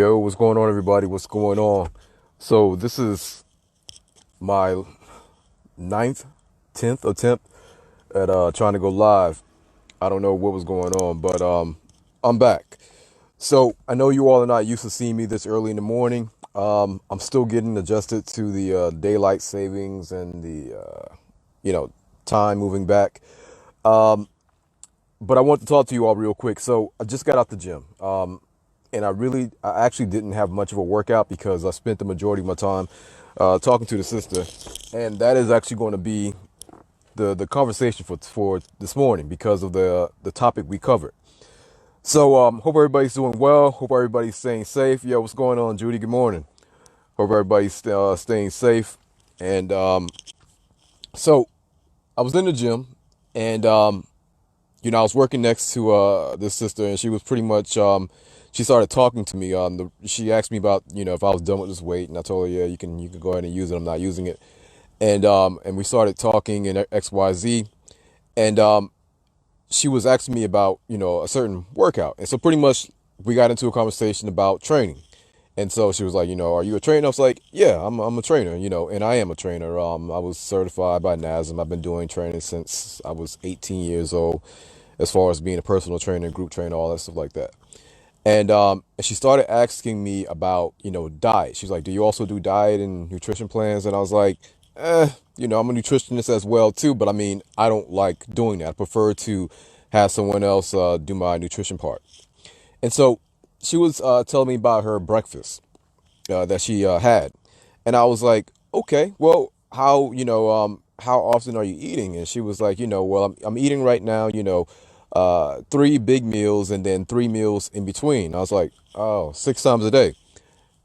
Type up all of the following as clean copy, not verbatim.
Yo, what's going on, everybody? What's going on? So this is my ninth, 10th attempt at trying to go live. I don't know what was going on, but I'm back. So I know you all are not used to seeing me this early in the morning. I'm still getting adjusted to the daylight savings and the time moving back. But I want to talk to you all real quick. So I just got out the gym. And I actually didn't have much of a workout because I spent the majority of my time talking to the sister, and that is actually going to be the conversation for this morning because of the topic we covered. So hope everybody's doing well. Hope everybody's staying safe. Yo, what's going on, Judy? Good morning. Hope everybody's staying safe. And so I was in the gym, and I was working next to this sister, and she was pretty much she started talking to me. She asked me about if I was done with this weight, and I told her, yeah, you can go ahead and use it. I'm not using it, and we started talking and XYZ, and she was asking me about a certain workout, and so pretty much we got into a conversation about training. And so she was like, are you a trainer? I was like, yeah, I'm a trainer, and I am a trainer. I was certified by NASM. I've been doing training since I was 18 years old, as far as being a personal trainer, group trainer, all that stuff like that. And she started asking me about, diet. She's like, do you also do diet and nutrition plans? And I was like, I'm a nutritionist as well too, but I mean, I don't like doing that. I prefer to have someone else do my nutrition part. And so she was telling me about her breakfast that she had, and I was like, okay, well, how often are you eating? And she was like, well, I'm eating right now, three big meals and then three meals in between. I was like, oh, 6 times a day.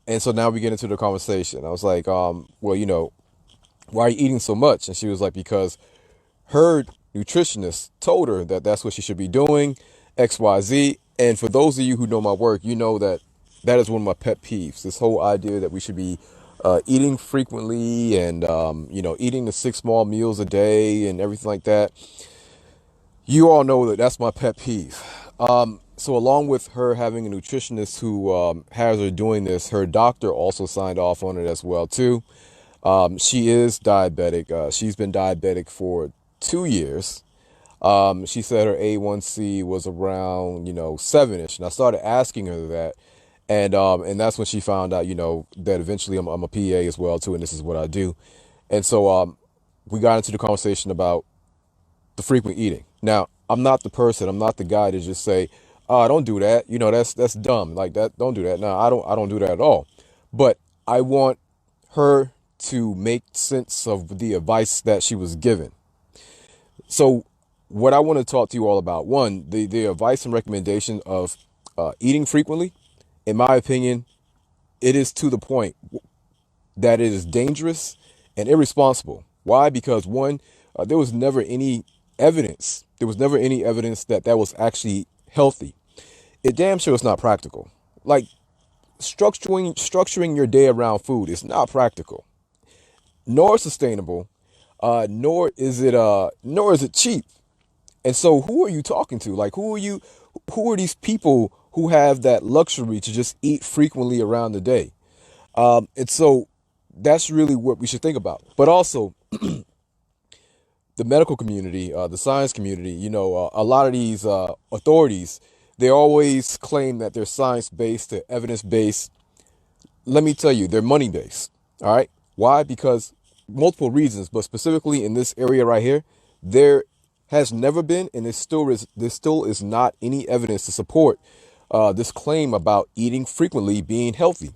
And so now we get into the conversation. I was like, well, why are you eating so much? And she was like, because her nutritionist told her that that's what she should be doing, XYZ. And for those of you who know my work, you know that that is one of my pet peeves. This whole idea that we should be eating frequently and, eating the 6 small meals a day and everything like that. You all know that that's my pet peeve. So along with her having a nutritionist who has her doing this, her doctor also signed off on it as well too. She is diabetic. She's been diabetic for 2 years. She said her A1C was around, 7-ish. And I started asking her that. And that's when she found out, that eventually I'm a PA as well too. And this is what I do. And so, we got into the conversation about the frequent eating. Now, I'm not the person, I'm not the guy to just say, oh, don't do that. That's dumb. Like that. Don't do that. No, I don't do that at all. But I want her to make sense of the advice that she was given. So what I want to talk to you all about, one, the advice and recommendation of eating frequently, in my opinion, it is to the point that it is dangerous and irresponsible. Why? Because one, there was never any evidence. There was never any evidence that that was actually healthy. It damn sure is not practical. Like structuring your day around food is not practical, nor sustainable, nor is it cheap. And so who are you talking to? Like who are these people who have that luxury to just eat frequently around the day? And so that's really what we should think about. But also the medical community, the science community, a lot of these authorities, they always claim that they're science-based, they're evidence-based. Let me tell you, they're money-based. All right. Why? Because multiple reasons, but specifically in this area right here, there has never been, and there still is not any evidence to support this claim about eating frequently being healthy.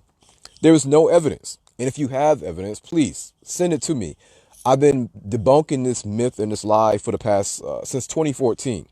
There is no evidence. And if you have evidence, please send it to me. I've been debunking this myth and this lie for the past, since 2014.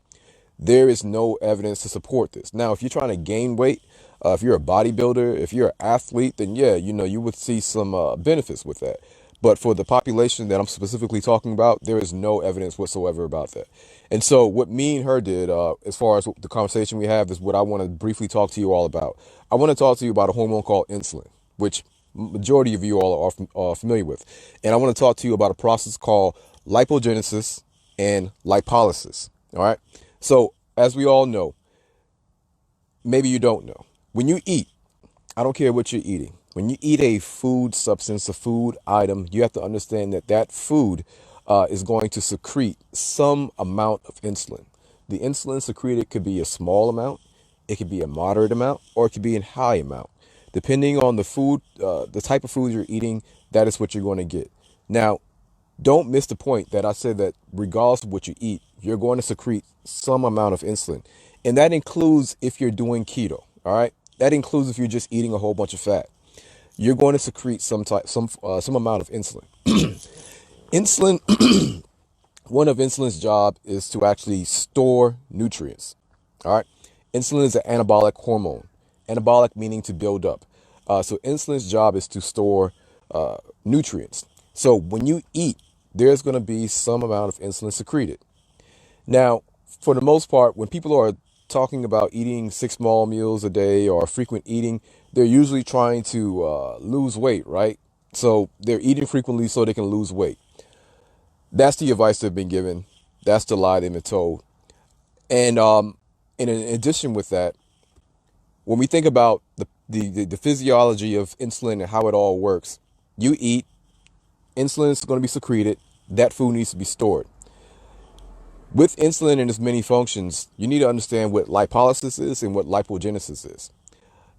There is no evidence to support this. Now, if you're trying to gain weight, if you're a bodybuilder, if you're an athlete, then yeah, you would see some benefits with that. But for the population that I'm specifically talking about, there is no evidence whatsoever about that. And so what me and her did, as far as the conversation we have, is what I want to briefly talk to you all about. I want to talk to you about a hormone called insulin, which majority of you all are familiar with. And I want to talk to you about a process called lipogenesis and lipolysis. All right. So as we all know, maybe you don't know, when you eat, I don't care what you're eating. When you eat a food substance, a food item, you have to understand that that food is going to secrete some amount of insulin. The insulin secreted could be a small amount, it could be a moderate amount, or it could be a high amount. Depending on the food, the type of food you're eating, that is what you're going to get. Now, don't miss the point that I said that regardless of what you eat, you're going to secrete some amount of insulin. And that includes if you're doing keto, all right? That includes if you're just eating a whole bunch of fat. You're going to secrete some amount of insulin. Insulin, one of insulin's job is to actually store nutrients. All right. Insulin is an anabolic hormone. Anabolic meaning to build up. So insulin's job is to store nutrients. So when you eat, there's going to be some amount of insulin secreted. Now, for the most part, when people are talking about eating 6 small meals a day or frequent eating, they're usually trying to lose weight, right? So they're eating frequently so they can lose weight. That's the advice they've been given. That's the lie they've been told. And in addition with that, when we think about the physiology of insulin and how it all works, you eat, insulin is going to be secreted, that food needs to be stored. With insulin and its many functions, you need to understand what lipolysis is and what lipogenesis is.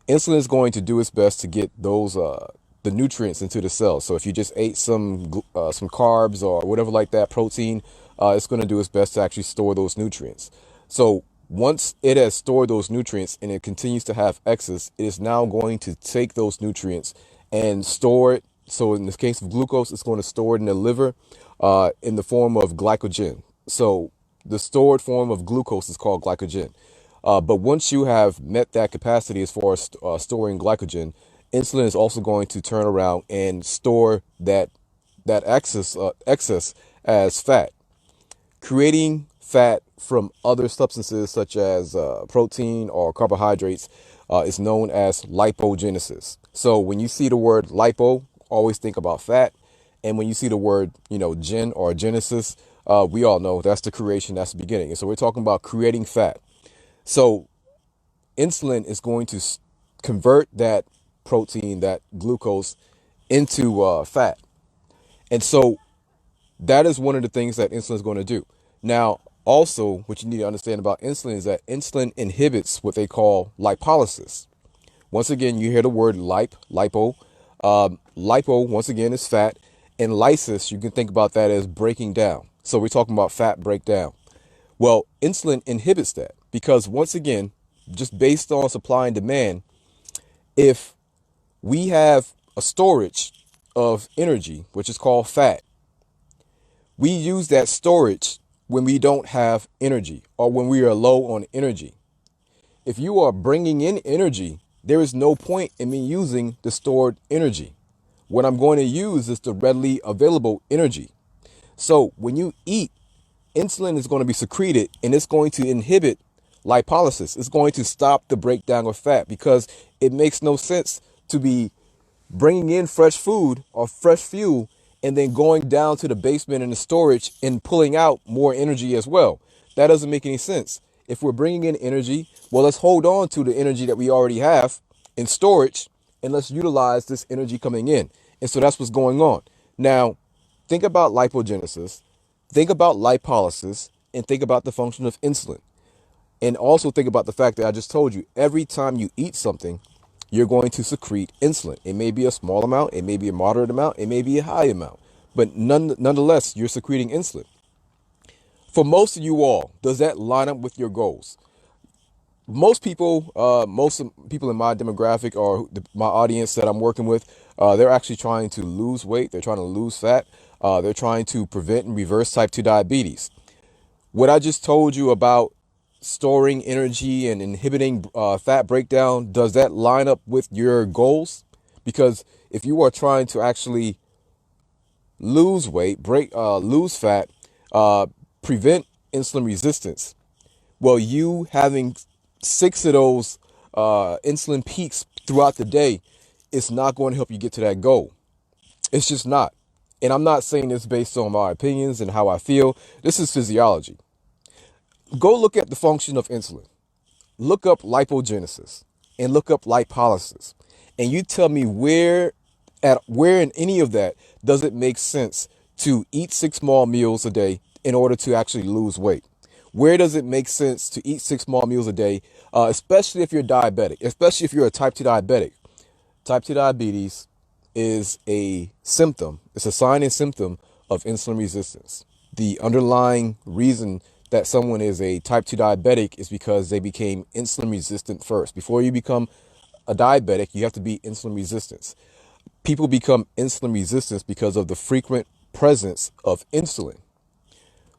Insulin is going to do its best to get those the nutrients into the cells. So if you just ate some carbs or whatever like that, protein, it's going to do its best to actually store those nutrients. So once it has stored those nutrients and it continues to have excess, it is now going to take those nutrients and store it. So in the case of glucose, it's going to store it in the liver in the form of glycogen. So the stored form of glucose is called glycogen. But once you have met that capacity as far as storing glycogen, insulin is also going to turn around and store that excess as fat, creating fat from other substances such as protein or carbohydrates is known as lipogenesis. So when you see the word lipo, always think about fat. And when you see the word, gen or genesis, we all know that's the creation, that's the beginning. And so we're talking about creating fat. So insulin is going to convert that protein, that glucose, into fat. And so that is one of the things that insulin is going to do. Now, also, what you need to understand about insulin is that insulin inhibits what they call lipolysis. Once again, you hear the word lipo. Lipo, once again, is fat. And lysis, you can think about that as breaking down. So we're talking about fat breakdown. Well, insulin inhibits that because, once again, just based on supply and demand, if we have a storage of energy, which is called fat, we use that storage when we don't have energy or when we are low on energy. If you are bringing in energy, there is no point in me using the stored energy. What I'm going to use is the readily available energy. So when you eat, insulin is going to be secreted and it's going to inhibit lipolysis. It's going to stop the breakdown of fat because it makes no sense to be bringing in fresh food or fresh fuel and then going down to the basement in the storage and pulling out more energy as well. That doesn't make any sense. If we're bringing in energy, well, let's hold on to the energy that we already have in storage and let's utilize this energy coming in. And so that's what's going on. Now, think about lipogenesis, think about lipolysis, and think about the function of insulin. And also think about the fact that I just told you, every time you eat something, you're going to secrete insulin. It may be a small amount, it may be a moderate amount, it may be a high amount, but nonetheless, you're secreting insulin. For most of you all, does that line up with your goals? Most people in my demographic or my audience that I'm working with, they're actually trying to lose weight. They're trying to lose fat. They're trying to prevent and reverse type 2 diabetes. What I just told you about storing energy and inhibiting fat breakdown, does that line up with your goals? Because if you are trying to actually lose weight, lose fat, prevent insulin resistance, well, you having 6 of those insulin peaks throughout the day, it's not going to help you get to that goal. It's just not. And I'm not saying this based on my opinions and how I feel. This is physiology. Go look at the function of insulin. Look up lipogenesis. and look up lipolysis, and you tell me where in any of that does it make sense to eat 6 small meals a day in order to actually lose weight? Where does it make sense to eat 6 small meals a day, especially if you're diabetic, especially if you're a type 2 diabetic? Type 2 diabetes is a symptom, it's a sign and symptom of insulin resistance. The underlying reason that someone is a type 2 diabetic is because they became insulin resistant first. Before you become a diabetic, you have to be insulin resistant. People become insulin resistant because of the frequent presence of insulin.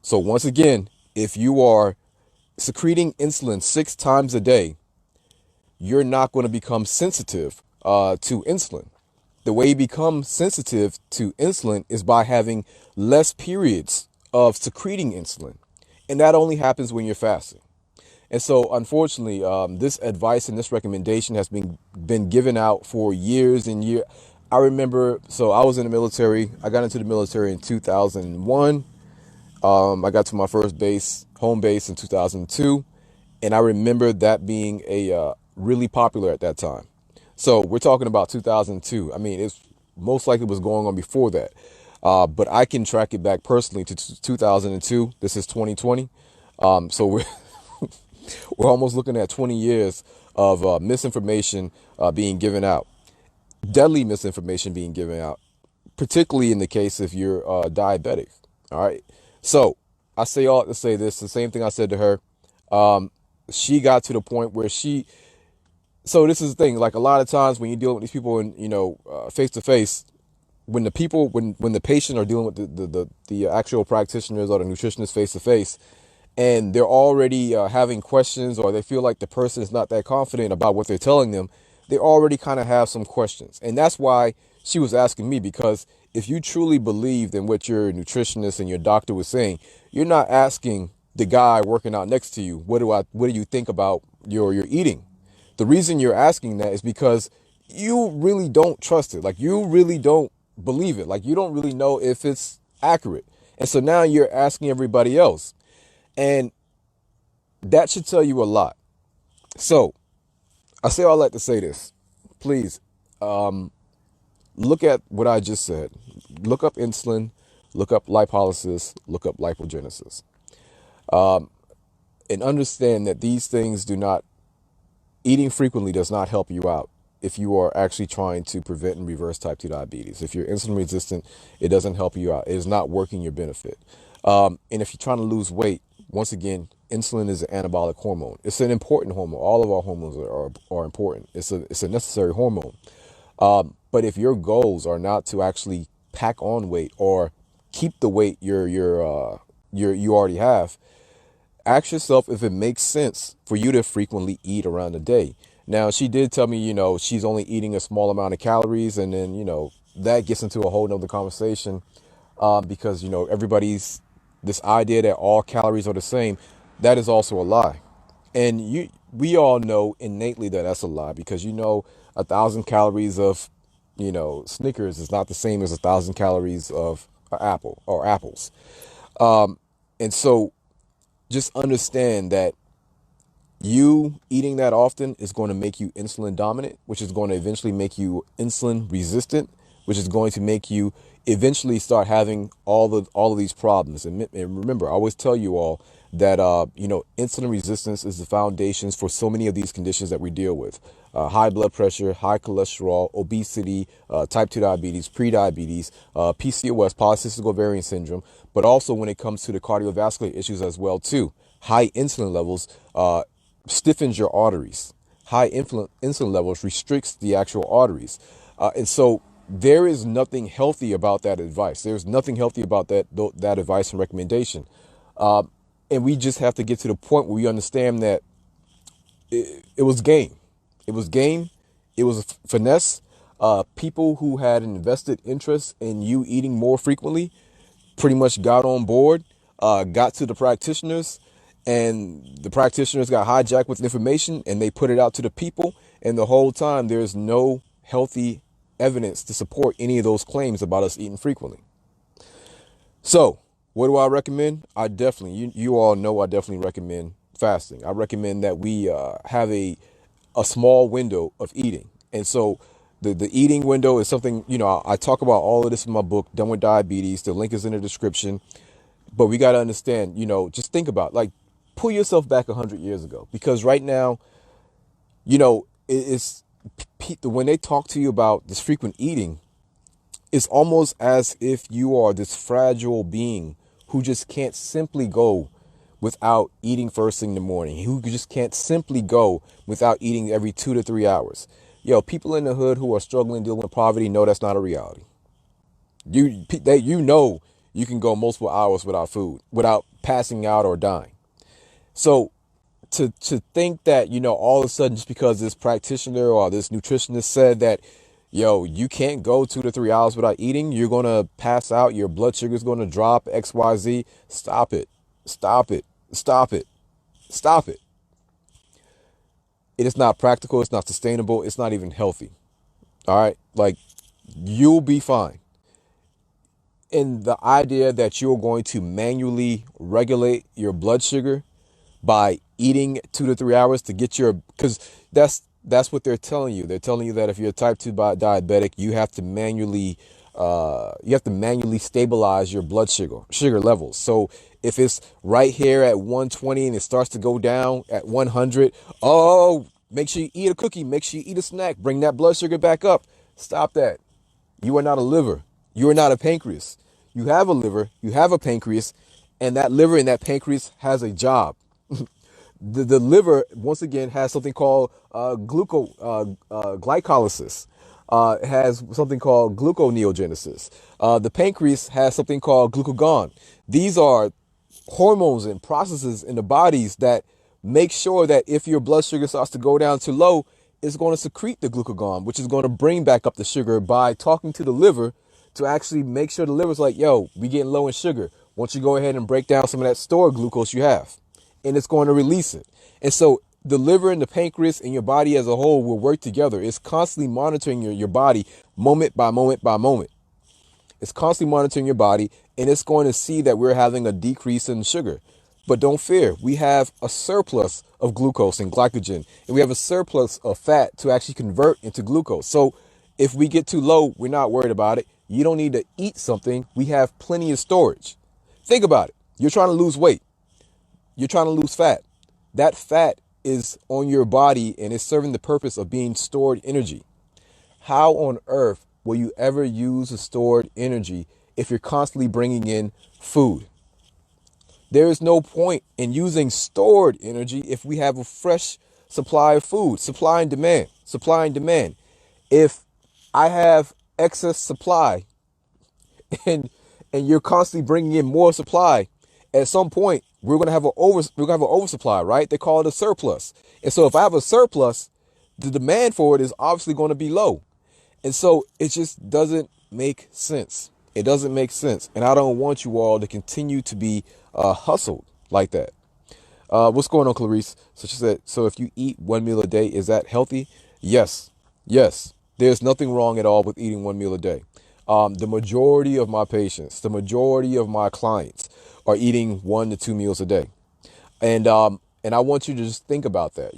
So, once again, if you are secreting insulin 6 times a day, you're not going to become sensitive to insulin. The way you become sensitive to insulin is by having less periods of secreting insulin. And that only happens when you're fasting. And so, unfortunately, this advice and this recommendation has been given out for years and years. I remember, so I was in the military. I got into the military in 2001. I got to my first home base in 2002. And I remember that being a really popular at that time. So we're talking about 2002. I mean, it's most likely was going on before that. But I can track it back personally to 2002. This is 2020. So we're almost looking at 20 years of misinformation being given out, deadly misinformation being given out, particularly in the case if you're diabetic. All right. So I say all to say this, the same thing I said to her. She got to the point where so this is the thing, like a lot of times when you deal with these people in, face to face, when the patient are dealing with the actual practitioners or the nutritionist face to face, and they're already having questions, or they feel like the person is not that confident about what they're telling them, they already kind of have some questions. And that's why she was asking me, because if you truly believed in what your nutritionist and your doctor was saying, you're not asking the guy working out next to you, what do you think about your eating? The reason you're asking that is because you really don't trust it. Like, you really don't believe it. Like, you don't really know if it's accurate. And so now you're asking everybody else. And that should tell you a lot. So I say all that to say this. Please look at what I just said. Look up insulin, look up lipolysis, look up lipogenesis. And understand that these things eating frequently does not help you out if you are actually trying to prevent and reverse type 2 diabetes. If you're insulin resistant, it doesn't help you out. It is not working your benefit. And if you're trying to lose weight, once again, insulin is an anabolic hormone. It's an important hormone. All of our hormones are important. It's a necessary hormone. But if your goals are not to actually pack on weight or keep the weight you already have, ask yourself if it makes sense for you to frequently eat around the day. Now, she did tell me, she's only eating a small amount of calories, and then, that gets into a whole nother conversation, because, everybody's, this idea that all calories are the same, that is also a lie. And we all know innately that that's a lie, because, 1,000 calories of, Snickers is not the same as 1,000 calories of an apple or apples. And so just understand that you eating that often is going to make you insulin dominant, which is going to eventually make you insulin resistant, which is going to make you eventually start having all of these problems. And remember, I always tell you all that insulin resistance is the foundations for so many of these conditions that we deal with: high blood pressure, high cholesterol, obesity, type 2 diabetes, pre-diabetes, PCOS, polycystic ovarian syndrome. But also when it comes to the cardiovascular issues as well too, high insulin levels stiffens your arteries. High insulin levels restricts the actual arteries. And so there is nothing healthy about that advice. There's nothing healthy about that advice and recommendation. And we just have to get to the point where we understand that it was game. It was game. It was a finesse. People who had an invested interest in you eating more frequently pretty much got on board, got to the practitioners, and the practitioners got hijacked with information, and they put it out to the people. And the whole time, there's no healthy evidence to support any of those claims about us eating frequently. So what do I recommend? I definitely, you all know, I definitely recommend fasting. I recommend that we have a a small window of eating. And so the eating window is something, I talk about all of this in my book, Done with Diabetes. The link is in the description. But we got to understand, just think about, like, pull yourself back 100 years ago, because right now, it's when they talk to you about this frequent eating, it's almost as if you are this fragile being who just can't simply go without eating first thing in the morning, who just can't simply go without eating every 2 to 3 hours. People in the hood who are struggling, dealing with poverty, know that's not a reality. You can go multiple hours without food, without passing out or dying. So to think that, all of a sudden, just because this practitioner or this nutritionist said that, you can't go 2 to 3 hours without eating, you're going to pass out, your blood sugar is going to drop, XYZ. Stop it. Stop it. Stop it. Stop it. It is not practical. It's not sustainable. It's not even healthy. All right. Like, you'll be fine. And the idea that you're going to manually regulate your blood sugar by eating 2 to 3 hours to get because that's what they're telling you. They're telling you that if you're a type 2 diabetic, you have to manually stabilize your blood sugar levels. So if it's right here at 120 and it starts to go down at 100, oh, make sure you eat a cookie, make sure you eat a snack, bring that blood sugar back up. Stop that. You are not a liver. You are not a pancreas. You have a liver, you have a pancreas, and that liver and that pancreas has a job. The liver, once again, has something called glycolysis. It has something called gluconeogenesis. The pancreas has something called glucagon. These are hormones and processes in the bodies that make sure that if your blood sugar starts to go down too low, it's going to secrete the glucagon, which is going to bring back up the sugar by talking to the liver to actually make sure the liver's like, yo, we getting low in sugar. Why don't you go ahead and break down some of that stored glucose you have? And it's going to release it. And so the liver and the pancreas and your body as a whole will work together. It's constantly monitoring your body moment by moment by moment. It's constantly monitoring your body, and it's going to see that we're having a decrease in sugar. But don't fear, we have a surplus of glucose and glycogen, and we have a surplus of fat to actually convert into glucose. So if we get too low, we're not worried about it. You don't need to eat something. We have plenty of storage. Think about it. You're trying to lose weight. You're trying to lose fat. That fat is on your body and it's serving the purpose of being stored energy. How on earth will you ever use a stored energy if you're constantly bringing in food? There is no point in using stored energy if we have a fresh supply of food. Supply and demand. Supply and demand. If I have excess supply and you're constantly bringing in more supply, at some point we're gonna have an oversupply, right? They call it a surplus. And so if I have a surplus, the demand for it is obviously going to be low. And so it just doesn't make sense. It doesn't make sense. And I don't want you all to continue to be hustled like that. What's going on, Clarice? So she said, so if you eat one meal a day, is that healthy? Yes. Yes. There's nothing wrong at all with eating one meal a day. The majority of my patients, the majority of my clients are eating 1 to 2 meals a day. And I want you to just think about that.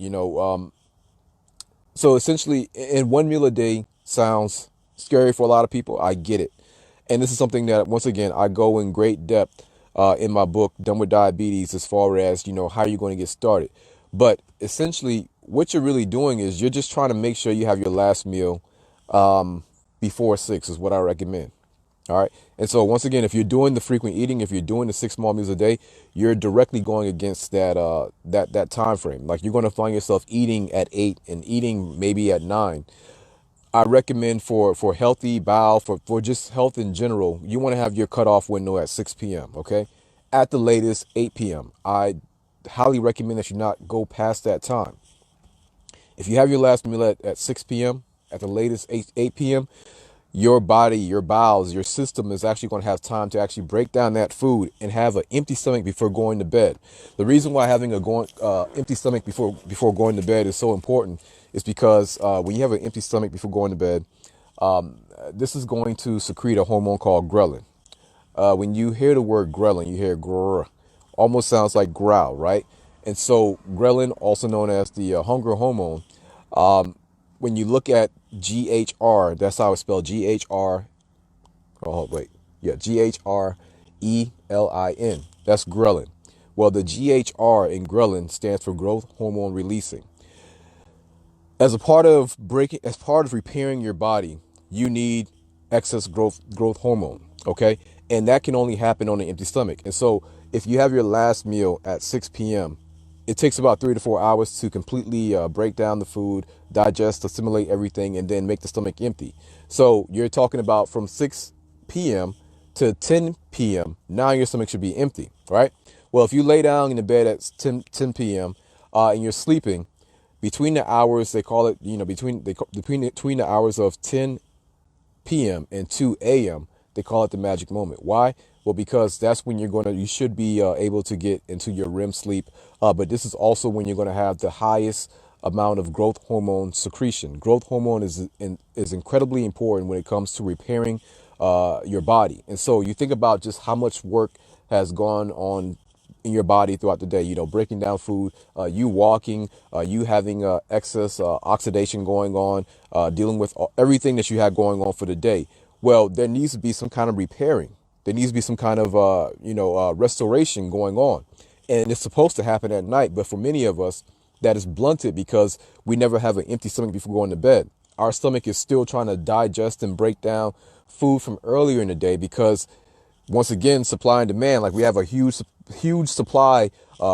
So essentially, in 1 meal a day sounds scary for a lot of people. I get it. And this is something that, once again, I go in great depth in my book, Done with Diabetes, as far as, how you're going to get started. But essentially, what you're really doing is you're just trying to make sure you have your last meal before 6 is what I recommend. All right. And so once again, if you're doing the frequent eating, if you're doing the 6 small meals a day, you're directly going against that time frame. Like, you're going to find yourself eating at 8 and eating maybe at 9. I recommend for healthy bowel, for just health in general, you want to have your cutoff window at 6 p.m. Okay. At the latest 8 p.m. I highly recommend that you not go past that time. If you have your last meal at 6 p.m., at the latest 8 p.m., your body, your bowels, your system is actually going to have time to actually break down that food and have an empty stomach before going to bed. The reason why having empty stomach before going to bed is so important is because when you have an empty stomach before going to bed, this is going to secrete a hormone called ghrelin. When you hear the word ghrelin, you hear grrr, almost sounds like growl, right? And so ghrelin, also known as the hunger hormone, When you look at GHR, that's how it's spelled. GHR. Oh wait, yeah, GHRELIN. That's ghrelin. Well, the GHR in ghrelin stands for growth hormone releasing. As part of repairing your body, you need excess growth hormone. Okay, and that can only happen on an empty stomach. And so, if you have your last meal at 6 p.m., it takes about 3 to 4 hours to completely break down the food, digest, assimilate everything, and then make the stomach empty. So you're talking about from 6 p.m. to 10 p.m. Now your stomach should be empty, right? Well, if you lay down in the bed at 10 p.m. And you're sleeping, between the hours they call it, between the hours of 10 p.m. and 2 a.m., they call it the magic moment. Why? Well, because that's when you should be able to get into your REM sleep. But this is also when you're going to have the highest amount of growth hormone secretion. Growth hormone is incredibly important when it comes to repairing your body. And so you think about just how much work has gone on in your body throughout the day, breaking down food, you walking, you having excess oxidation going on, dealing with everything that you had going on for the day. Well, there needs to be some kind of repairing. There needs to be some kind of, restoration going on. And it's supposed to happen at night. But for many of us, that is blunted because we never have an empty stomach before going to bed. Our stomach is still trying to digest and break down food from earlier in the day because once again, supply and demand, like we have a huge supply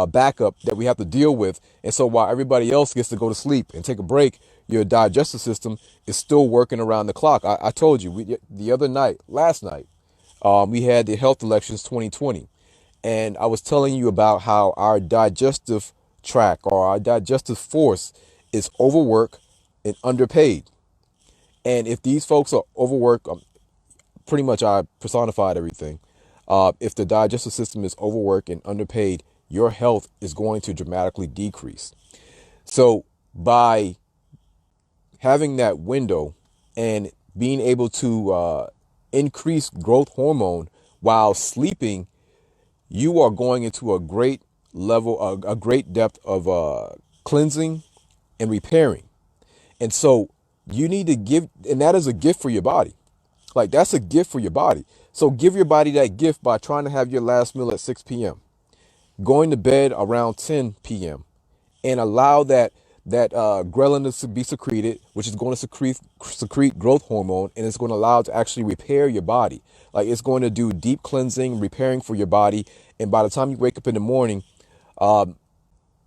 backup that we have to deal with. And so while everybody else gets to go to sleep and take a break, your digestive system is still working around the clock. I told you the other night, last night, we had the health elections 2020. And I was telling you about how our digestive tract or our digestive force is overworked and underpaid. And if these folks are overworked, pretty much I personified everything. If the digestive system is overworked and underpaid, your health is going to dramatically decrease. So by having that window and being able to increase growth hormone while sleeping, you are going into a great level, a great depth of cleansing and repairing. And so you need to give, and that is a gift for your body. Like that's a gift for your body. So give your body that gift by trying to have your last meal at 6 p.m., going to bed around 10 p.m., and allow that ghrelin to be secreted, which is going to secrete growth hormone, and it's going to allow it to actually repair your body. Like it's going to do deep cleansing, repairing for your body, and by the time you wake up in the morning,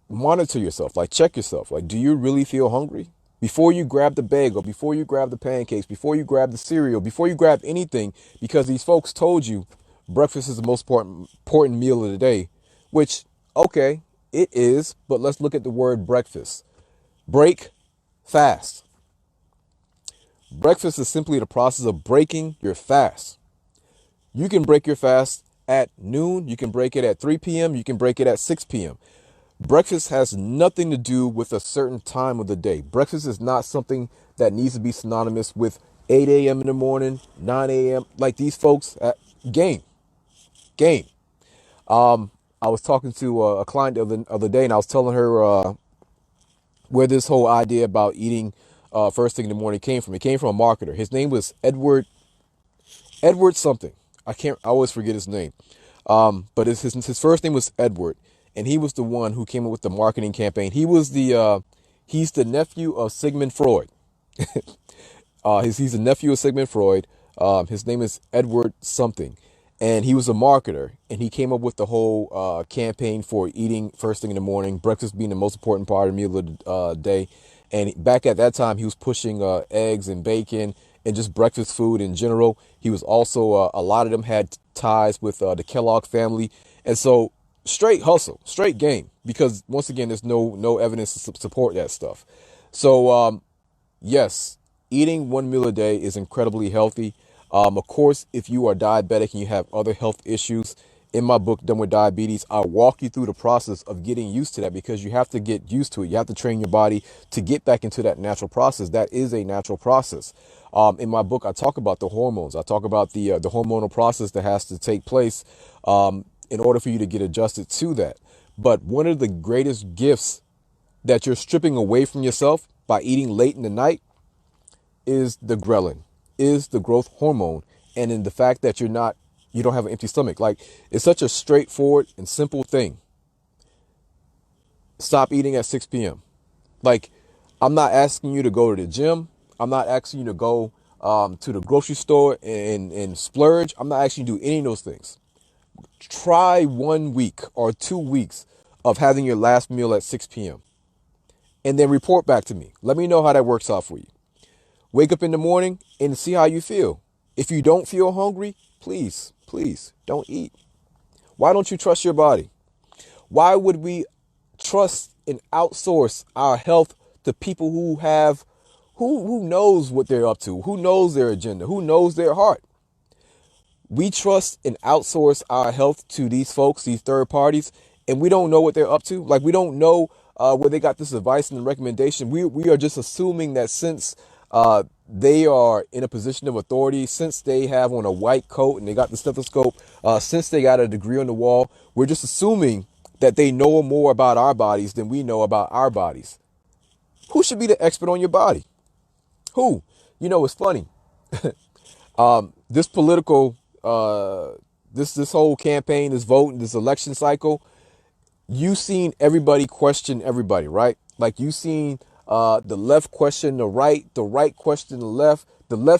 monitor yourself, like check yourself. Like, do you really feel hungry? Before you grab the bagel, before you grab the pancakes, before you grab the cereal, before you grab anything, because these folks told you breakfast is the most important meal of the day, which, okay, it is, but let's look at the word breakfast. Break fast. Breakfast is simply the process of breaking your fast. You can break your fast at noon, you can break it at 3 p.m., you can break it at 6 p.m. Breakfast has nothing to do with a certain time of the day. Breakfast is not something that needs to be synonymous with 8 a.m. in the morning, 9 a.m. Like these folks at game, game. I was talking to a client the other day, and I was telling her where this whole idea about eating first thing in the morning came from. It came from a marketer. His name was Edward something. I always forget his name. But his first name was Edward, and he was the one who came up with the marketing campaign. He's the nephew of Sigmund Freud. He's a nephew of Sigmund Freud. His name is Edward something, and he was a marketer, and he came up with the whole campaign for eating first thing in the morning, breakfast being the most important part of the meal of the day. And back at that time, he was pushing eggs and bacon and just breakfast food in general. He was also a lot of them had ties with the Kellogg family, and so straight hustle, straight game. Because once again, there's no evidence to support that stuff. So yes, eating one meal a day is incredibly healthy. Of course, if you are diabetic and you have other health issues, in my book, Done with Diabetes, I walk you through the process of getting used to that because you have to get used to it. You have to train your body to get back into that natural process. That is a natural process. In my book, I talk about the hormones. I talk about the hormonal process that has to take place in order for you to get adjusted to that. But one of the greatest gifts that you're stripping away from yourself by eating late in the night is the ghrelin, is the growth hormone, and in the fact that you don't have an empty stomach. Like, it's such a straightforward and simple thing. Stop eating at 6 p.m. Like, I'm not asking you to go to the gym. I'm not asking you to go to the grocery store and splurge. I'm not asking you to do any of those things. Try 1 week or 2 weeks of having your last meal at 6 p.m. and then report back to me. Let me know how that works out for you. Wake up in the morning and see how you feel. If you don't feel hungry, please, please don't eat. Why don't you trust your body? Why would we trust and outsource our health to people who have, who knows what they're up to, who knows their agenda, who knows their heart? We trust and outsource our health to these folks, these third parties, and we don't know what they're up to. Like, we don't know where they got this advice and the recommendation. We are just assuming that since they are in a position of authority, since they have on a white coat and they got the stethoscope, since they got a degree on the wall, we're just assuming that they know more about our bodies than we know about our bodies. Who should be the expert on your body? Who? You know, it's funny. This political, this whole campaign, this vote, this election cycle, you seen everybody question everybody, right? Like, you seen the left question the right question the left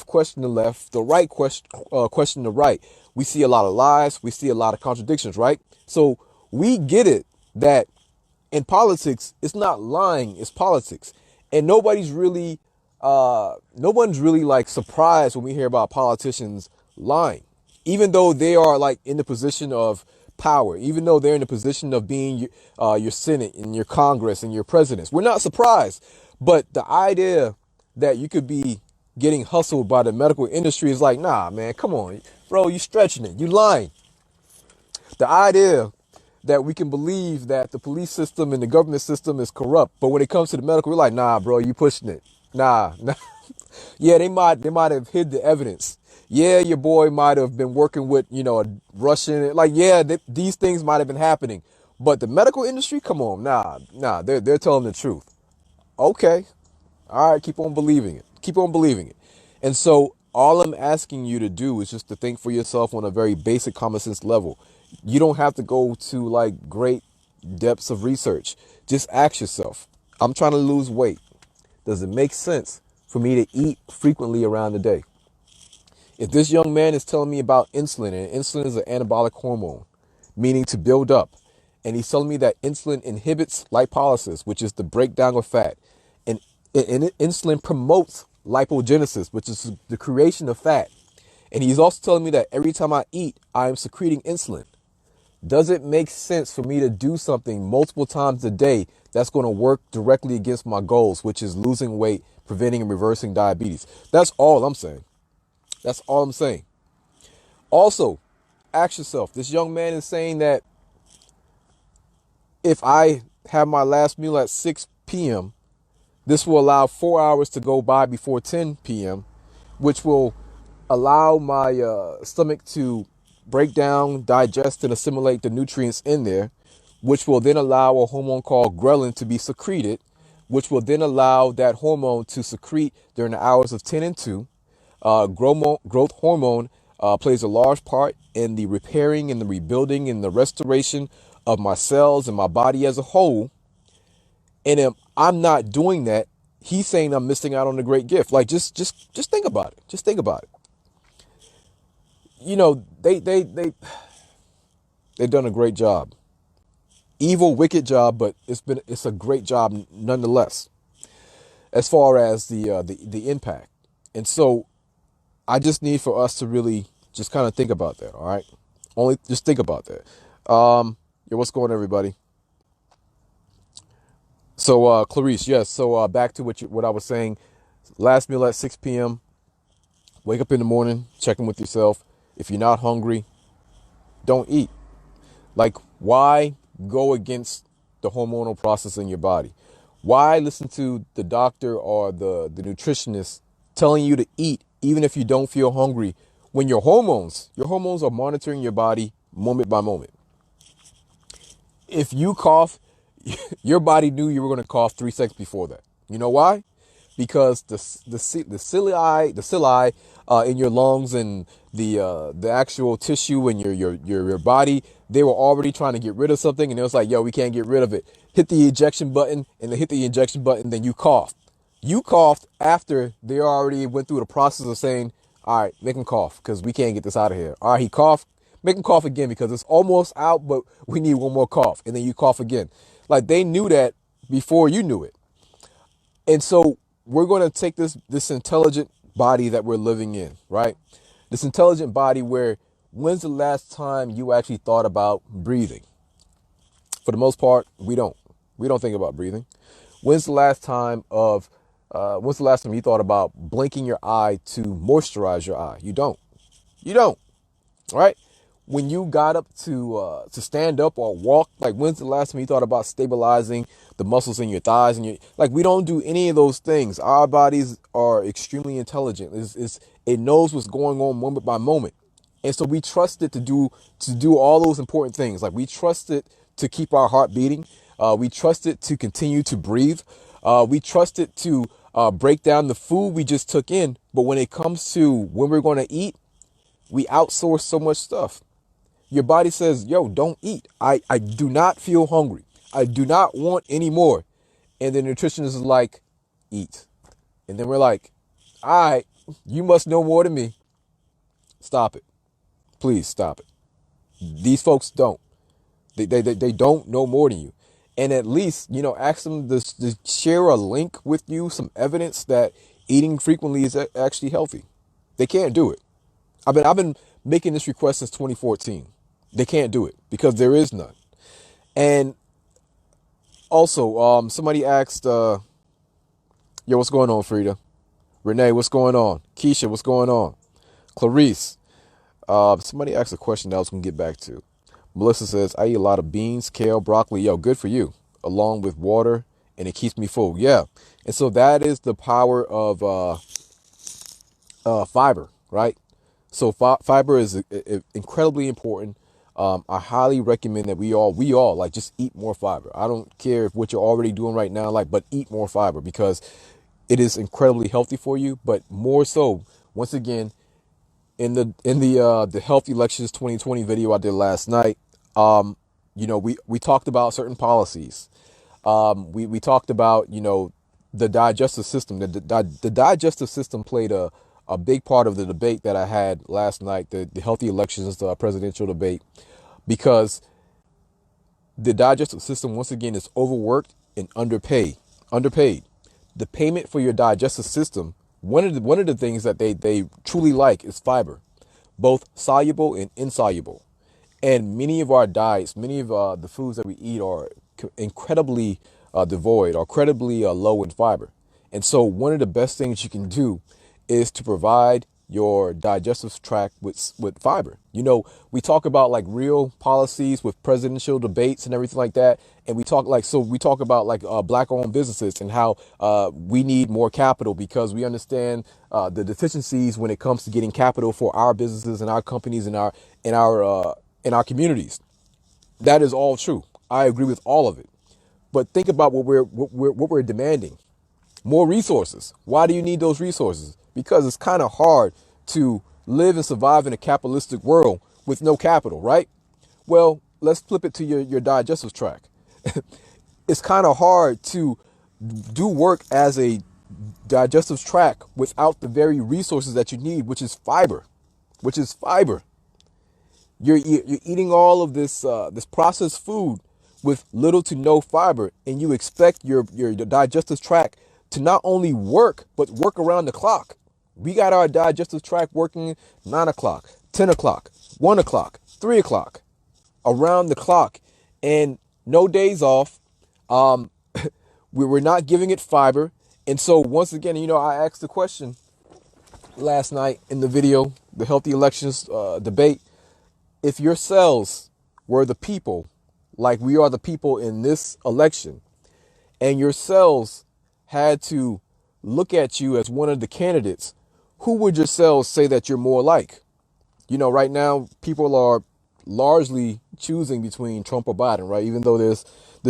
question the left, the right question the right. We see a lot of lies. We see a lot of contradictions, right? So we get it that in politics, it's not lying, it's politics. And no one's really like surprised when we hear about politicians lying, even though they are like in the position of power, even though they're in the position of being your Senate and your Congress and your presidents. We're not surprised. But the idea that you could be getting hustled by the medical industry is like, nah, man, come on, bro, you stretching it, you lying. The idea that we can believe that the police system and the government system is corrupt, but when it comes to the medical, we're like, nah, bro, you pushing it. Nah, nah. Yeah, they might have hid the evidence. Yeah, your boy might have been working with, a Russian. Like, yeah, these things might have been happening. But the medical industry, come on, nah, they're telling the truth. Okay. All right, keep on believing it. Keep on believing it. And so all I'm asking you to do is just to think for yourself on a very basic common sense level. You don't have to go to like great depths of research. Just ask yourself, I'm trying to lose weight. Does it make sense for me to eat frequently around the day? If this young man is telling me about insulin, and insulin is an anabolic hormone, meaning to build up, and he's telling me that insulin inhibits lipolysis, which is the breakdown of fat, and insulin promotes lipogenesis, which is the creation of fat. And he's also telling me that every time I eat, I am secreting insulin. Does it make sense for me to do something multiple times a day that's going to work directly against my goals, which is losing weight, preventing and reversing diabetes? That's all I'm saying. That's all I'm saying. Also, ask yourself, this young man is saying that if I have my last meal at 6 p.m., this will allow 4 hours to go by before 10 p.m., which will allow my stomach to break down, digest, and assimilate the nutrients in there, which will then allow a hormone called ghrelin to be secreted, which will then allow that hormone to secrete during the hours of 10 and 2. Growth hormone plays a large part in the repairing and the rebuilding and the restoration of my cells and my body as a whole. And if I'm not doing that, he's saying I'm missing out on a great gift. Like, just think about it. Just think about it. They've done a great job. Evil, wicked job, but it's a great job nonetheless, as far as the impact. And so I just need for us to really just kind of think about that. All right. Only just think about that. What's going on, everybody? So, Clarice, yes. So, back to what I was saying. Last meal at 6 p.m. Wake up in the morning, check in with yourself. If you're not hungry, don't eat. Like, why go against the hormonal process in your body? Why listen to the doctor or the nutritionist telling you to eat even if you don't feel hungry when your hormones are monitoring your body moment by moment? If you cough, your body knew you were going to cough 3 seconds before that. You know why? because the cilia in your lungs and the actual tissue in your body, they were already trying to get rid of something, and it was like, yo, we can't get rid of it. Hit the ejection button, and then hit the ejection button, then you cough. You coughed after they already went through the process of saying, all right, make him cough because we can't get this out of here. All right, he coughed, make him cough again because it's almost out, but we need one more cough. And then you cough again. Like they knew that before you knew it. And so we're going to take this intelligent body that we're living in, right? This intelligent body where when's the last time you actually thought about breathing? For the most part, we don't. We don't think about breathing. When's the last time of when's the last time you thought about blinking your eye to moisturize your eye? You don't. You don't. Right? When you got up to stand up or walk, like when's the last time you thought about stabilizing the muscles in your thighs and your like? We don't do any of those things. Our bodies are extremely intelligent. It knows what's going on moment by moment, and so we trust it to do all those important things. Like we trust it to keep our heart beating. We trust it to continue to breathe. We trust it to break down the food we just took in. But when it comes to when we're going to eat, we outsource so much stuff. Your body says, yo, don't eat. I do not feel hungry. I do not want any more. And the nutritionist is like, eat. And then we're like, all right, you must know more than me. Stop it. Please stop it. These folks don't. They don't know more than you. And at least, ask them to share a link with you, some evidence that eating frequently is actually healthy. They can't do it. I've been making this request since 2014. They can't do it because there is none. And also, somebody asked, yo, what's going on, Frida? Renee, what's going on? Keisha, what's going on? Clarice, somebody asked a question that I was going to get back to. Melissa says, I eat a lot of beans, kale, broccoli. Yo, good for you. Along with water, and it keeps me full. Yeah. And so that is the power of fiber, right? So fiber is incredibly important. I highly recommend that we all like just eat more fiber. I don't care if what you're already doing right now, like, but eat more fiber because it is incredibly healthy for you. But more so, once again, in the Health Elections 2020 video I did last night, we talked about certain policies. We talked about, the digestive system. The digestive system played a big part of the debate that I had last night, the Healthy Elections presidential debate, because the digestive system, once again, is overworked and underpaid. Underpaid. The payment for your digestive system, one of the things that they truly like is fiber, both soluble and insoluble. And many of our diets, many of the foods that we eat are incredibly devoid or incredibly low in fiber. And so one of the best things you can do is to provide your digestive tract with fiber. We talk about like real policies with presidential debates and everything like that. And we talk about like black owned businesses and how we need more capital because we understand the deficiencies when it comes to getting capital for our businesses and our companies and our communities. That is all true. I agree with all of it. But think about what we're demanding. More resources. Why do you need those resources? Because it's kind of hard to live and survive in a capitalistic world with no capital, right? Well, let's flip it to your digestive tract. It's kind of hard to do work as a digestive tract without the very resources that you need, which is fiber. Which is fiber. You're eating all of this processed food with little to no fiber, and you expect your digestive tract to not only work but work around the clock. We got our digestive tract working 9 o'clock, 10 o'clock, 1 o'clock, 3 o'clock, around the clock, and no days off. Um, we're not giving it fiber, and so once again, I asked the question last night in the video, the Healthy Elections debate. If your cells were the people, like we are the people in this election, and your cells had to look at you as one of the candidates, who would your cells say that you're more like? Right now, people are largely choosing between Trump or Biden, right? Even though there's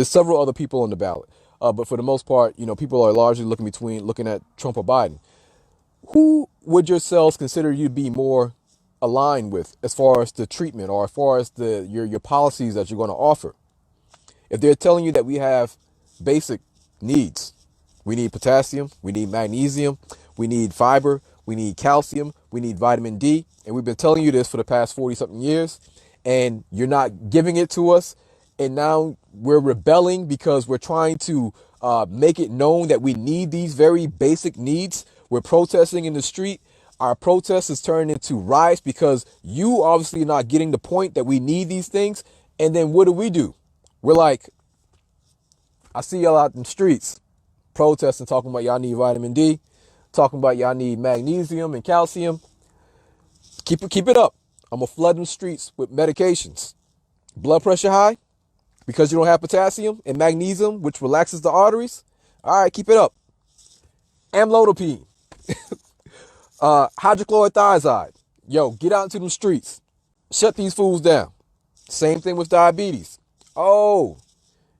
several other people on the ballot. But for the most part, people are largely looking at Trump or Biden. Who would your cells consider you to be more aligned with as far as the treatment or as far as your policies that you're going to offer? If they're telling you that we have basic needs, we need potassium, we need magnesium, we need fiber, we need calcium, we need vitamin D, and we've been telling you this for the past 40 something years, and you're not giving it to us, and now we're rebelling because we're trying to make it known that we need these very basic needs. We're protesting in the street. Our protest is turned into riots because you obviously are not getting the point that we need these things. And then what do? We're like, I see y'all out in the streets protesting, talking about y'all need vitamin D, talking about y'all need magnesium and calcium. Keep it up. I'm gonna flood the streets with medications. Blood pressure high because you don't have potassium and magnesium, which relaxes the arteries. All right, keep it up. Amlodipine, hydrochlorothiazide. Yo, get out into the streets. Shut these fools down. Same thing with diabetes. Oh,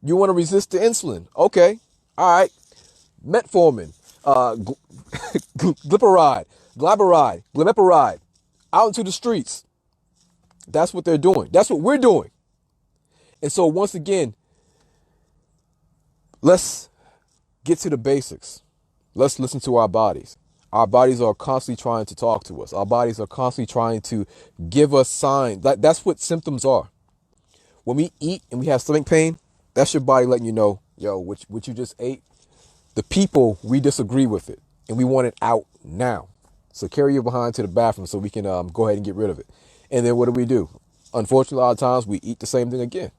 you want to resist the insulin? Okay. All right. Metformin, glyburide, glimepiride, out into the streets. That's what they're doing. That's what we're doing. And so once again, let's get to the basics. Let's listen to our bodies. Our bodies are constantly trying to talk to us. Our bodies are constantly trying to give us signs. That's what symptoms are. When we eat and we have stomach pain, that's your body letting you know, yo, what you just ate, the people, we disagree with it and we want it out now. So carry your behind to the bathroom so we can go ahead and get rid of it. And then what do? Unfortunately, a lot of times we eat the same thing again.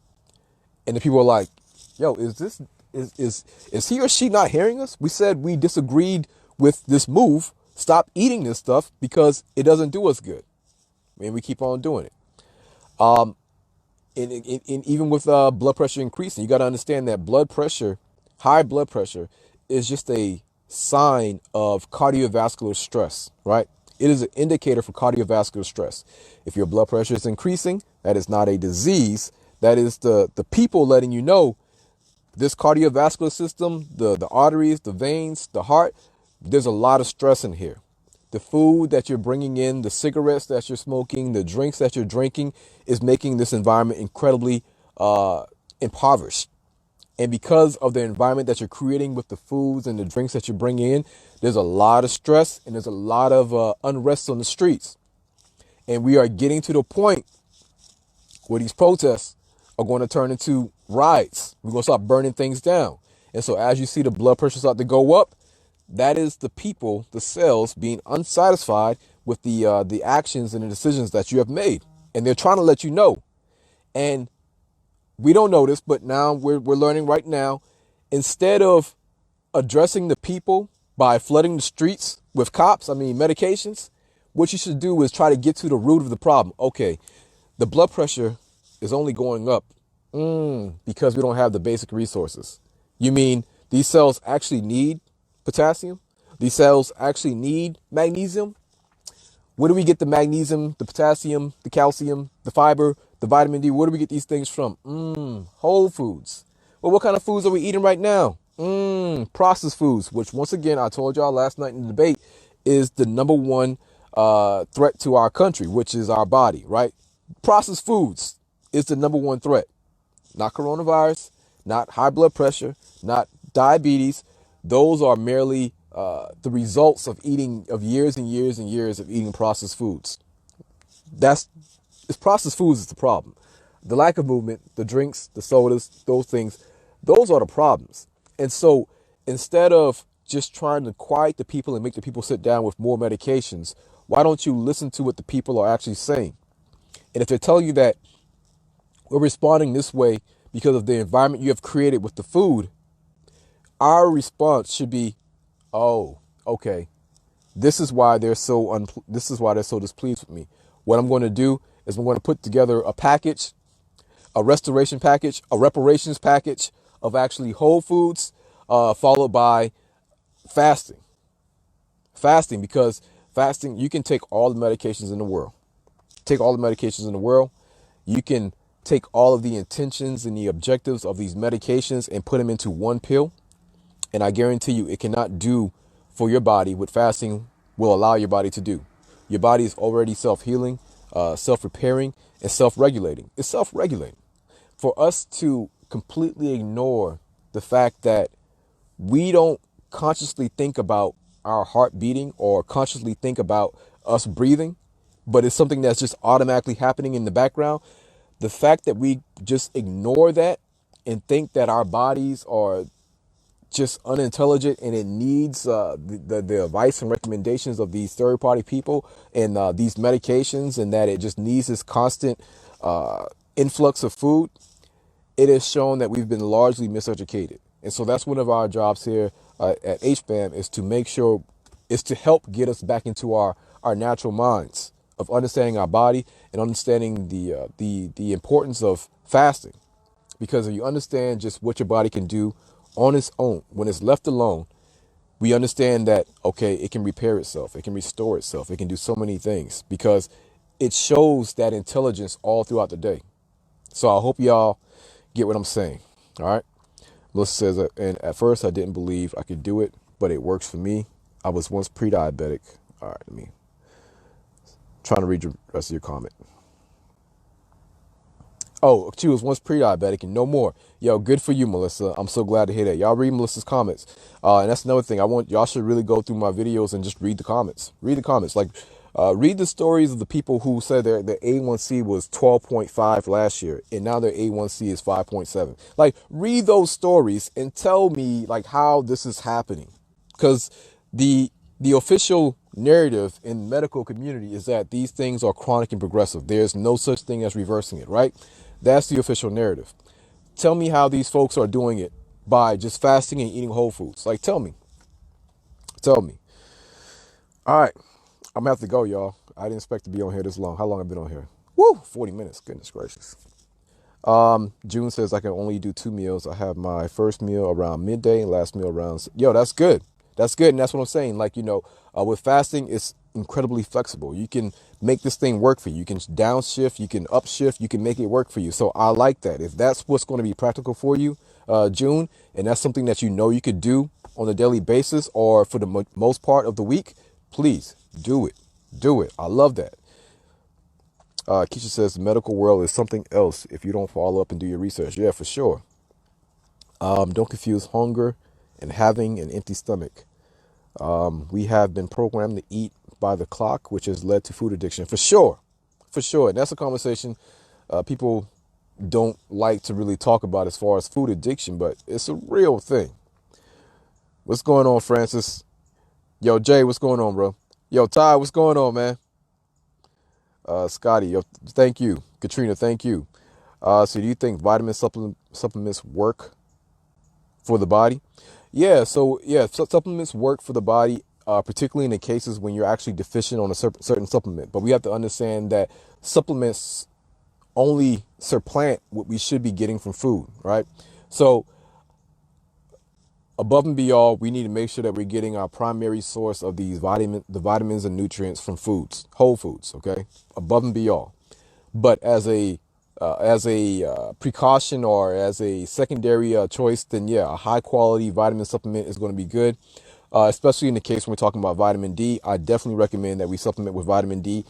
And the people are like, yo, is he or she not hearing us? We said we disagreed with this move. Stop eating this stuff because it doesn't do us good. And we keep on doing it. And even with blood pressure increasing, you got to understand that high blood pressure is just a sign of cardiovascular stress, right? It is an indicator for cardiovascular stress. If your blood pressure is increasing, that is not a disease. That is the people letting you know this cardiovascular system, the arteries, the veins, the heart, there's a lot of stress in here. The food that you're bringing in, the cigarettes that you're smoking, the drinks that you're drinking is making this environment incredibly impoverished. And because of the environment that you're creating with the foods and the drinks that you're bringing in, there's a lot of stress and there's a lot of unrest on the streets. And we are getting to the point where these protests are going to turn into riots. We're going to start burning things down. And so as you see the blood pressure start to go up, that is the people, the cells, being unsatisfied with the actions and the decisions that you have made. And they're trying to let you know. And we don't know this, but now we're learning right now. Instead of addressing the people by flooding the streets with medications, what you should do is try to get to the root of the problem. Okay, the blood pressure is only going up because we don't have the basic resources. You mean these cells actually need potassium? These cells actually need magnesium? Where do we get the magnesium, the potassium, the calcium, the fiber, the vitamin D? Where do we get these things from? Whole foods. Well, what kind of foods are we eating right now? Processed foods, which once again, I told y'all last night in the debate, is the number one threat to our country, which is our body, right? Processed foods is the number one threat. Not coronavirus, not high blood pressure, not diabetes. Those are merely the results of years and years and years of eating processed foods. It's processed foods is the problem. The lack of movement, the drinks, the sodas, those things, those are the problems. And so instead of just trying to quiet the people and make the people sit down with more medications, why don't you listen to what the people are actually saying? And if they're telling you that we're responding this way because of the environment you have created with the food, our response should be, oh, okay, this is why they're so displeased with me. What I'm going to do is I'm going to put together a package, a restoration package, a reparations package of actually whole foods, followed by fasting. Because fasting, you can take all the medications in the world. You can take all of the intentions and the objectives of these medications and put them into one pill. And I guarantee you, it cannot do for your body what fasting will allow your body to do. Your body is already self-healing, self-repairing, and self-regulating. It's self-regulating. For us to completely ignore the fact that we don't consciously think about our heart beating or consciously think about us breathing, but it's something that's just automatically happening in the background. The fact that we just ignore that and think that our bodies are just unintelligent and it needs the advice and recommendations of these third party people and these medications, and that it just needs this constant influx of food, it is shown that we've been largely miseducated. And so that's one of our jobs here at H-BAMN, is to make sure, is to help get us back into our natural minds of understanding our body and understanding the importance of fasting. Because if you understand just what your body can do on its own, when it's left alone, we understand that, okay, it can repair itself, it can restore itself, it can do so many things because it shows that intelligence all throughout the day. So I hope y'all get what I'm saying. All right. Melissa says, and at first I didn't believe I could do it, but it works for me. I was once pre-diabetic. All right, let me trying to read the rest of your comment. Oh, she was once pre-diabetic and no more. Yo, good for you, Melissa. I'm so glad to hear that. Y'all read Melissa's comments. And that's another thing. Y'all should really go through my videos and just read the comments. Read the comments. Like, read the stories of the people who said their A1C was 12.5 last year, and now their A1C is 5.7. Like, read those stories and tell me, like, how this is happening. Because the official narrative in the medical community is that these things are chronic and progressive. There's no such thing as reversing it, right? That's the official narrative. Tell me how these folks are doing it by just fasting and eating whole foods. Like, tell me. Tell me. All right. I'm going to have to go, y'all. I didn't expect to be on here this long. How long have I been on here? Woo! 40 minutes. Goodness gracious. June says I can only do 2 meals. I have my first meal around midday and last meal around. Yo, that's good. That's good. And that's what I'm saying. Like, with fasting, it's incredibly flexible. You can make this thing work for you. You can downshift, you can upshift, you can make it work for you. So I like that. If that's what's going to be practical for you, June, and that's something that you could do on a daily basis or for the most part of the week, please do it. Do it. I love that. Keisha says the medical world is something else if you don't follow up and do your research. Yeah, for sure. Don't confuse hunger and having an empty stomach. We have been programmed to eat by the clock, which has led to food addiction. For sure. For sure. And that's a conversation people don't like to really talk about as far as food addiction, but it's a real thing. What's going on, Francis? Yo, Jay, what's going on, bro? Yo, Ty, what's going on, man? Scotty, yo, thank you. Katrina, thank you. So do you think vitamin supplements work for the body? Yeah, so yeah, supplements work for the body, particularly in the cases when you're actually deficient on a certain supplement. But we have to understand that supplements only supplant what we should be getting from food, right? So above and beyond, we need to make sure that we're getting our primary source of the vitamins and nutrients from foods, whole foods, okay? Above and beyond. But as a precaution or as a secondary choice, then yeah, a high quality vitamin supplement is going to be good. Especially in the case when we're talking about vitamin D, I definitely recommend that we supplement with vitamin D,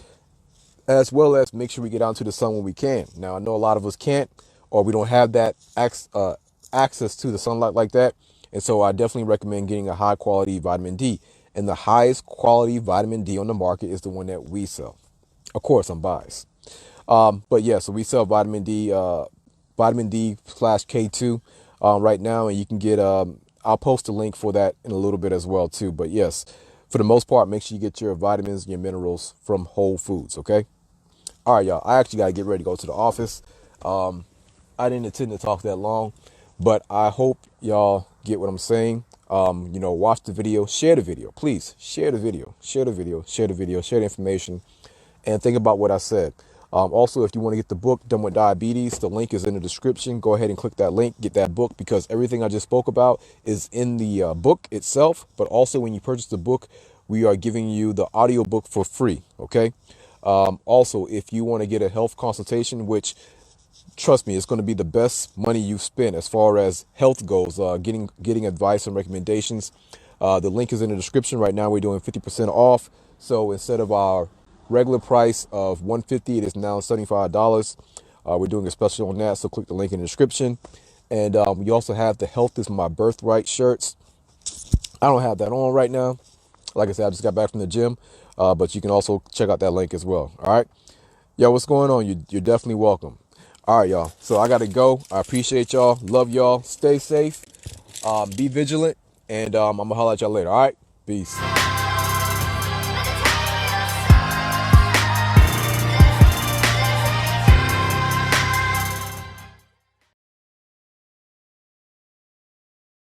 as well as make sure we get out into the sun when we can. Now, I know a lot of us can't, or we don't have that access to the sunlight like that. And so I definitely recommend getting a high quality vitamin D. And the highest quality vitamin D on the market is the one that we sell. Of course, I'm biased. But yeah, so we sell vitamin D / K2 right now, and you can get, I'll post a link for that in a little bit as well too. But yes, for the most part, make sure you get your vitamins and your minerals from whole foods. Okay. All right, y'all. I actually got to get ready to go to the office. I didn't intend to talk that long, but I hope y'all get what I'm saying. Watch the video, share the video, please share the video, share the information, and think about what I said. Also, if you want to get the book, Done with Diabetes, the link is in the description. Go ahead and click that link, get that book, because everything I just spoke about is in the book itself. But also, when you purchase the book, we are giving you the audio book for free. Okay. Also, if you want to get a health consultation, which trust me, it's going to be the best money you've spent as far as health goes. Getting advice and recommendations. The link is in the description. Right now, we're doing 50% off. So instead of our regular price of $150, it is now $75. We're doing a special on that, so click the link in the description. And we also have the Health is My Birthright shirts. I don't have that on right now. Like I said, I just got back from the gym, but you can also check out that link as well. All right. Yo, what's going on? You're definitely welcome. All right, y'all. So I got to go. I appreciate y'all. Love y'all. Stay safe. Be vigilant. And I'm going to holler at y'all later. All right. Peace.